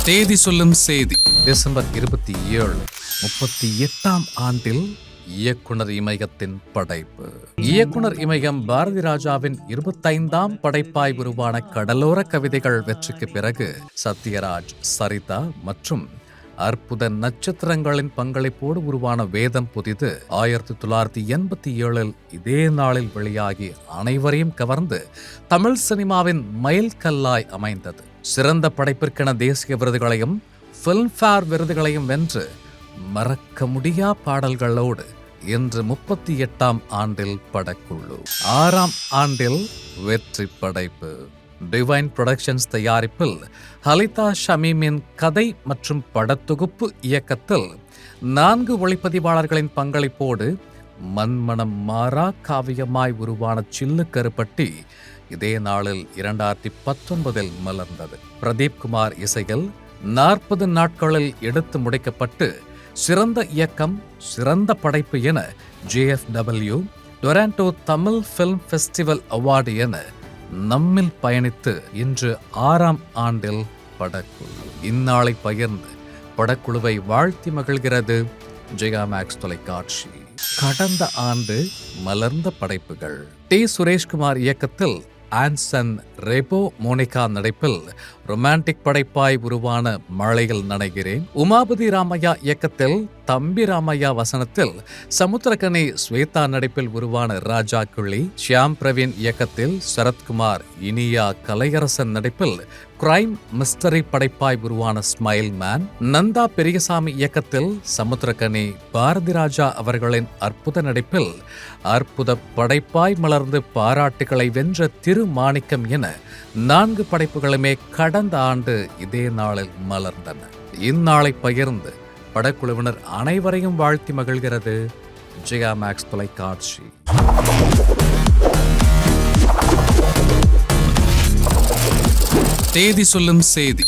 தேதி சொல்லும் செய்தி டிசம்பர் 27 38ஆம் ஆண்டில் இயக்குனர் இமயத்தின் படைப்பு. இயக்குனர் இமயம் பாரதி ராஜாவின் 25ஆம் படைப்பாய் உருவான கடலோர கவிதைகள் வெற்றிக்கு பிறகு சத்யராஜ், சரிதா மற்றும் அற்புத நட்சத்திரங்களின் பங்களிப்போடு உருவான வேதம் புதிது 1987 இதே நாளில் வெளியாகி அனைவரையும் கவர்ந்து தமிழ் சினிமாவின் மைல்கல்லாய் அமைந்தது. சிறந்த படைப்பிற்கென தேசிய விருதுகளையும் பிலிம்பேர் விருதுகளையும் வென்று மறக்க முடியா பாடல்களோடு இன்று 38ஆம் ஆண்டில் படக்குழு 6ஆம் ஆண்டில் வெற்றி படைப்பு. டிவைன் புரொடக்ஷன்ஸ் தயாரிப்பில் ஹலிதா ஷமீமின் கதை மற்றும் படத்தொகுப்பு இயக்கத்தில் 4 ஒளிப்பதிவாளர்களின் பங்களிப்போடு மண்மனம் மாறா காவியமாய் உருவான சில்லு கருப்பட்டி இதே நாளில் 2019 மலர்ந்தது. பிரதீப் குமார் இசையில் 40 நாட்களில் எடுத்து முடிக்கப்பட்டு சிறந்த இயக்கம், சிறந்த படைப்பு என JFW, Toronto Tamil film festival award என நம்மில் பயணித்து இன்று 6ஆம் ஆண்டில் படக்குழு. இந்நாளை பகிர்ந்து படக்குழுவை வாழ்த்தி மகிழ்கிறது ஜெயா மேக்ஸ் தொலைக்காட்சி. கடந்த ஆண்டு மலர்ந்த படைப்புகள். டி. சுரேஷ்குமார் இயக்கத்தில் ஆன்சன் ரெபோ மோனிகா நடிப்பில் ரொமான்டிக் படைப்பாய் உருவான மழையில் நனைகிறேன். உமாபதி ராமையா இயக்கத்தில் தம்பி ராமையா வசனத்தில் சமுத்திரகனி ஸ்வேதா நடிப்பில் உருவான ராஜா குள்ளி. ஷியாம் பிரவீன் இயக்கத்தில் சரத்குமார், இனியா கலையரசன் நடிப்பில் கிரைம் மிஸ்டரி படைப்பாய் உருவான ஸ்மைல் மேன். நந்தா பெரியசாமி இயக்கத்தில் சமுத்திரகனி பாரதி ராஜா அவர்களின் அற்புத நடிப்பில் அற்புத படைப்பாய் மலர்ந்து பாராட்டுகளை வென்ற திருமாணிக்கம் என 4 படைப்புகளுமே கடந்த ஆண்டு இதே நாளில் மலர்ந்தன. இந்நாளை பகிர்ந்து படக்குழுவினர் அனைவரையும் வாழ்த்தி மகிழ்கிறது ஜெயா மேக்ஸ் தொலைக்காட்சி. தேதி சொல்லும் செய்தி